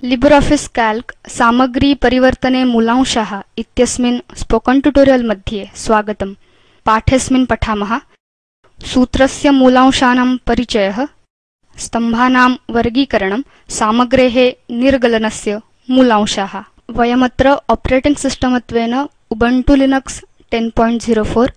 LibreOffice Calc सामग्री परिवर्तने मूलांशाः इत्यस्मिन् spoken tutorial मध्ये स्वागतम्। पाठेऽस्मिन् पठामः सूत्रस्य मूलांशानां परिचयः, स्तम्भानां वर्गीकरणं, सामग्रेः निर्गलनस्य मूलांशाः। वयमत्र ऑपरेटिंग सिस्टमत्वेन उबुन्तु लिनक्स 10.04,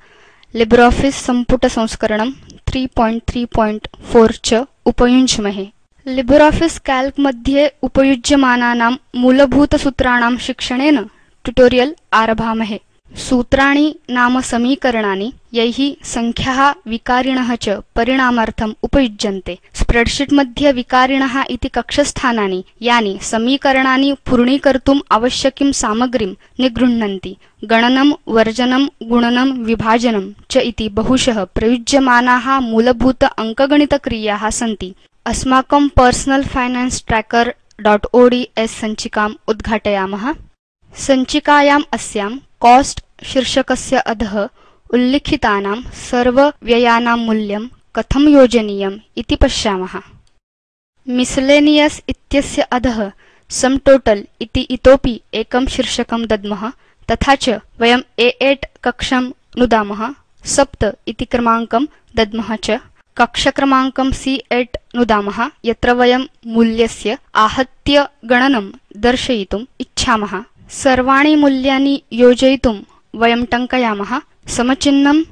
लिब्रियोफिस सम्पुट संस्करणं 3.3.4 च उपयुञ्ज्महे। लिब्रियोफिस काल्क मध्ये उपयुज्यमानानां मूलभूतसूत्राणां शिक्षणेन ट्यूटोरियल् आरभामहे। सूत्राणि नाम समीकरणानि यैः संख्याः विकारिणः च परिणामार्थम् उपयुज्यन्ते। स्प्रेडशीट् मध्ये विकारिणः इति कक्षस्थानानि यानि समीकरणानि पूर्णीकर्तुम् आवश्यकीं सामग्रीं निगृह्णन्ति। गणनं, वर्जनं, गुणनं, विभाजनं च इति बहुशः प्रयुज्यमानाः मूलभूत अंकगणितक्रियाः सन्ति। अस्माकं पर्सनल फाइनान्स ट्रैकर.ods सञ्चिकाम् उद्घाटयामः। सञ्चिकायाम् अस्यां कॉस्ट शीर्षकस्य अधः उल्लिखितानां सर्वव्ययानां मूल्यं कथं योजनीयम् इति पश्यामः। मिसलेनियस इत्यस्य अधः सम टोटल इति इतोपि एकं शीर्षकं दद्मः। तथा च वयं A8 कक्षं नुदामः, 7 इति क्रमाङ्कं दद्मः च, कक्षक्रमाङ्कं C8 नुदामः यत्र वयं मूल्यस्य आहत्य गणनं दर्शयितुम् इच्छामः। सर्वाणि मूल्यानि योजयितुं वयं टङ्कयामः समचिह्नं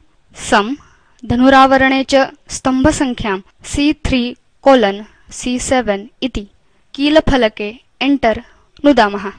सम, धनुरावरणे च स्तम्भसंख्यां C3:C7 इति, कीलफलके एंटर नुदामः।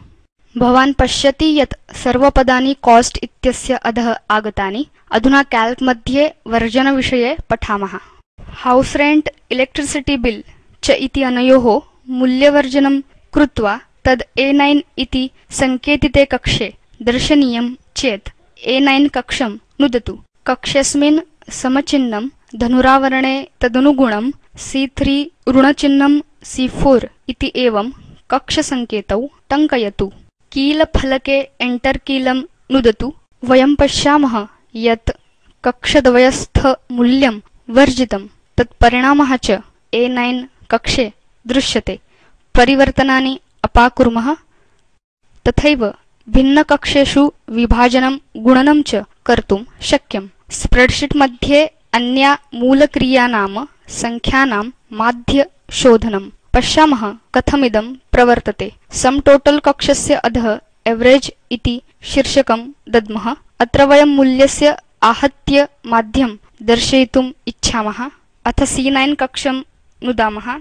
भवान् पश्यति यत् सर्वपदानि कॉस्ट इत्यस्य अधः आगतानि। अधुना काल्क मध्ये वर्जनविषये पठामः। हाउस रेंट, इलेक्ट्रिसिटी बिल च इति अनयोः मूल्यवर्जनं कृत्वा तद् A9 इति संकेतिते कक्षे दर्शनीयं चेत् A9 कक्षं नुदतु। कक्षेऽस्मिन् समचिह्नं धनुरावरणे तदनुगुणं C3 ऋणचिह्नं C4 इति एवं कक्षसंकेतौ टङ्कयतु। कीलफलके एंटर कीलं नुदतु। वयं पश्यामः यत् कक्षद्वयस्थ मूल्यं वर्जितं। तत्परिणामः च A9 कक्षे दृश्यते। परिवर्तनानि अपाकुर्मः। तथैव भिन्नकक्षेषु विभाजनं, गुणनं च कर्तुं शक्यम्। स्प्रेडशीट् मध्ये अन्या मूलक्रिया नाम संख्यानां माध्य शोधनम्। पश्यामः कथमिदं प्रवर्तते। सम टोटल कक्षस्य अधः एवरेज इति शीर्षकं दद्मः। अत्र वयं मूल्यस्य आहत्य माध्यं दर्शयितुम् इच्छामः। अथ C9 कक्षं नुदामः।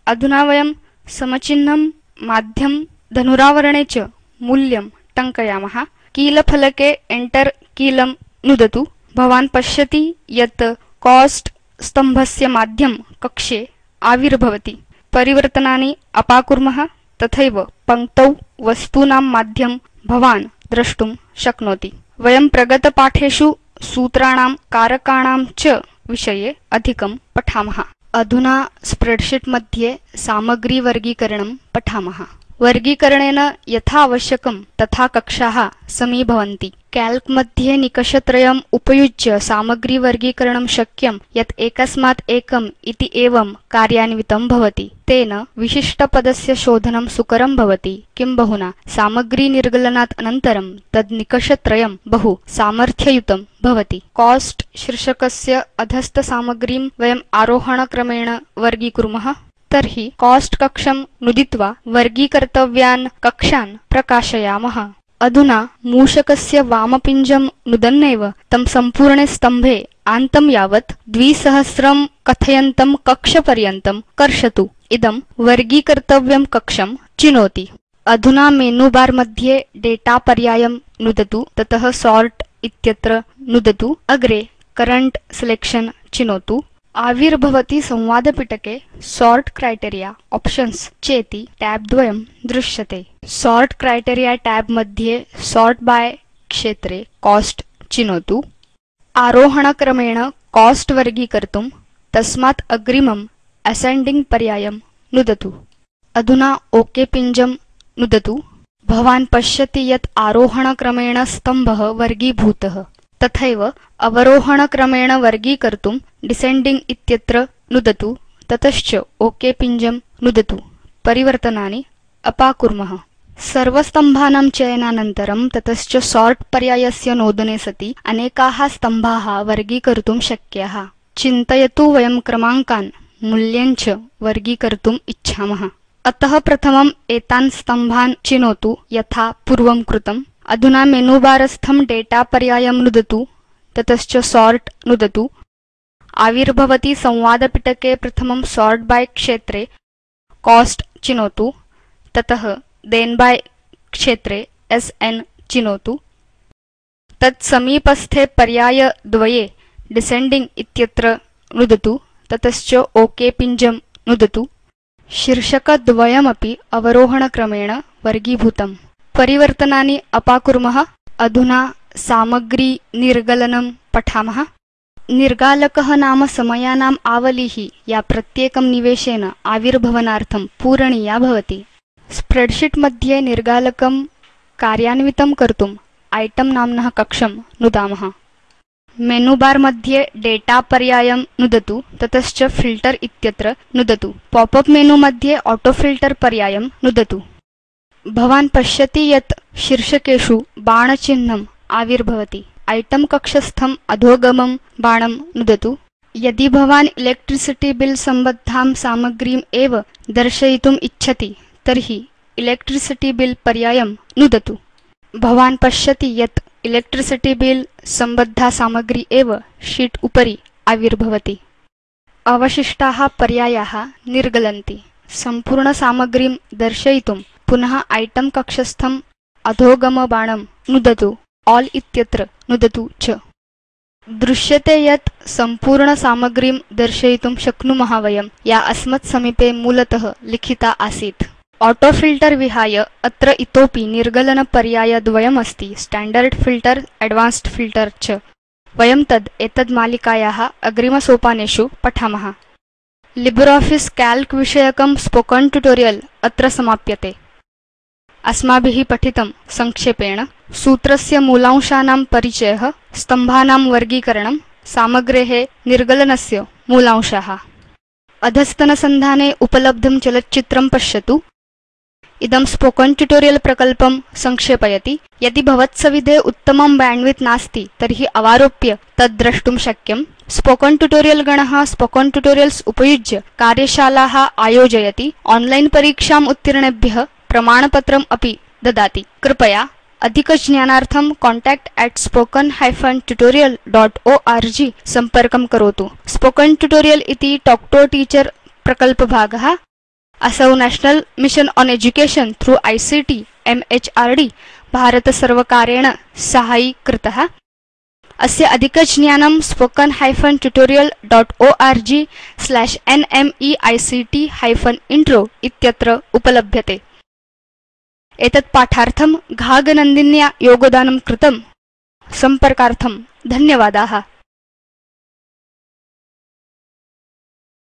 अधुना वयं समचिह्नं माध्यं धनुरावरणे च मूल्यं टङ्कयामः। कीलफलके एंटर कीलं नुदतु। भवान् पश्यति यत् कॉस्ट स्तम्भस्य माध्यं कक्षे आविर्भवति। परिवर्तनानि अपाकुर्मः। तथैव पङ्क्तौ वस्तूनां माध्यं भवान् द्रष्टुं शक्नोति। वयं प्रगतपाठेषु सूत्राणां, कारकाणां च विषये अधिकं पठामः। अधुना स्प्रेडशीट् मध्ये सामग्री वर्गीकरणं पठामः। वर्गीकरणेन यथा आवश्यकं तथा कक्षाः समीभवन्ति। काल्क मध्ये निकषत्रयम् उपयुज्य सामग्री वर्गीकरणं शक्यं यत् एकस्मात् एकम् इति एवं कार्यान्वितं भवति। तेन विशिष्टपदस्य शोधनं सुकरं भवति। किं बहुना सामग्री निर्गलनात् अनन्तरं तद् निकषत्रयं बहु सामर्थ्ययुतं भवति। कॉस्ट शीर्षकस्य अधस्थ सामग्रीं वयम् आरोहणक्रमेण वर्गीकुर्मः। तर्हि कॉस्ट कक्षं नुदित्वा वर्गीकर्तव्यान् कक्षान् प्रकाशयामः। अधुना मूषकस्य वामपिञ्जं नुदन्नेव तं सम्पूर्णे स्तम्भे आन्तं यावत् 2000 कथयन्तं कक्षपर्यन्तं कर्षतु। इदं वर्गीकर्तव्यं कक्षं चिनोति। अधुना मेनु बार मध्ये डेटा पर्यायं नुदतु। ततः सॉर्ट इत्यत्र नुदतु। अग्रे करंट सिलेक्शन चिनोतु। आविर्भवति संवादपिटके सॉर्ट क्राइटेरिया ऑप्शन्स चेति टैब द्वयं दृश्यते। सॉर्ट क्राइटेरिया टैब मध्ये सॉर्ट बाय क्षेत्रे कॉस्ट चिनोतु। आरोहणक्रमेण कॉस्ट वर्गीकर्तुं तस्मात् अग्रिमं असेंडिंग पर्यायं नुदतु। अधुना ओके पिञ्जं नुदतु। भवान् पश्यति यत् आरोहणक्रमेण स्तम्भः वर्गीभूतः। तथैव अवरोहणक्रमेण वर्गीकर्तुं डिसेंडिंग इत्यत्र नुदतु। ततश्च ओके पिञ्जं नुदतु। परिवर्तनानि अपाकुर्मः। सर्वस्तम्भानां चयनानन्तरं ततश्च सोर्ट् पर्यायस्य नोदने सति अनेकाः स्तम्भाः वर्गीकर्तुं शक्याः। चिन्तयतु वयं क्रमाङ्कान् मूल्यं च वर्गीकर्तुम् इच्छामः। अतः प्रथमं एतान् स्तम्भान् चिनोतु यथा पूर्वं कृतम्। अधुना मेनुबारस्थं डेटा पर्यायं नुदतु, ततश्च सोर्ट् नुदतु। आविर्भवति संवादपिटके प्रथमं सोर्ट् बाय क्षेत्रे कोस्ट चिनोतु, ततः देन् बाय क्षेत्रे SN चिनोतु। तत् समीपस्थे पर्यायद्वये डिसेंडिंग इत्यत्र नुदतु, ततश्च ओके पिञ्जं नुदतु। शीर्षकद्वयमपि अवरोहणक्रमेण वर्गीभूतम्। परिवर्तनानि अपाकुर्मः। अधुना सामग्री निर्गलनं पठामः। निर्गालकः नाम समयानाम् आवलिः या प्रत्येकं निवेशेन आविर्भवनार्थं पूरणीया भवति। स्प्रेडशीट् मध्ये निर्गालकं कार्यान्वितं कर्तुम् आइटम नाम्नः कक्षं नुदामः। मेनुबार मध्ये डेटा पर्यायं नुदतु, ततश्च फिल्टर इत्यत्र नुदतु। पॉपअप मेनु मध्ये ऑटो फिल्टर पर्यायं नुदतु। भवान् पश्यति यत् शीर्षकेषु बाणचिह्नम् आविर्भवति। आइटम कक्षस्थम् अधोगमं बाणं नुदतु। यदि भवान् इलेक्ट्रिसिटी बिल सम्बद्धां सामग्रीम् एव दर्शयितुम् इच्छति तर्हि इलेक्ट्रिसिटी बिल पर्यायं नुदतु। भवान् पश्यति यत् इलेक्ट्रिसिटी बिल सम्बद्धा सामग्री एव शीट् उपरि आविर्भवति। अवशिष्टाः पर्यायाः निर्गलन्ति। सम्पूर्ण सामग्रीं दर्शयितुं पुनः आइटम कक्षस्थम् अधोगमबाणं नुदतु। ऑल इत्यत्र नुदतु च। दृश्यते यत् सम्पूर्ण सामग्रीं दर्शयितुं शक्नुमः वयं, या अस्मत् समीपे मूलतः लिखिता आसीत्। ऑटो फिल्टर विहाय अत्र इतोपि निर्गलन पर्यायद्वयमस्ति, स्टैण्डर्ड् फिल्टर, एडवान्स्ड् फिल्टर च। वयं एतद् मालिकायाः अग्रिमसोपानेषु पठामः। लिब्रियोफिस कैल्क विषयकं स्पोकेन ट्यूटोरियल अत्र समाप्यते। अस्माभिः पठितं संक्षेपेण सूत्रस्य मूलांशानां परिचयः, स्तम्भानां वर्गीकरणं, सामग्रेः निर्गलनस्य मूलांशाः। अधस्तनसन्धाने उपलब्धं चलच्चित्रं पश्यतु। इदं स्पोकेन ट्यूटोरियल प्रकल्पं संक्षेपयति। यदि भवत्सविधे उत्तमं बैण्डविड्थ नास्ति तर्हि अवारोप्य तद् द्रष्टुं शक्यम्। स्पोकेन ट्यूटोरियल गणः स्पोकेन ट्यूटोरियल्स् उपयुज्य कार्यशालाः आयोजयति। ऑनलाइन परीक्षाम् उत्तीर्णेभ्यः प्रमाणपत्रम् अपि ददाति। कृपया अधिकज्ञानार्थं contact@spoken-tutorial.org सम्पर्कं करोतु। स्पोकेन ट्यूटोरियल इति टॉक टू टीचर प्रकल्पभागः। असौ national mission on education through ICT MHRD भारतसर्वकारेण साहाय्यीकृतः। अस्य अधिकज्ञानं spoken-tutorial.org/nmeict-intro इत्यत्र उपलभ्यते। एतत् पाठार्थं घागनन्दिन्या योगदानं कृतं। सम्पर्कार्थं धन्यवादाः।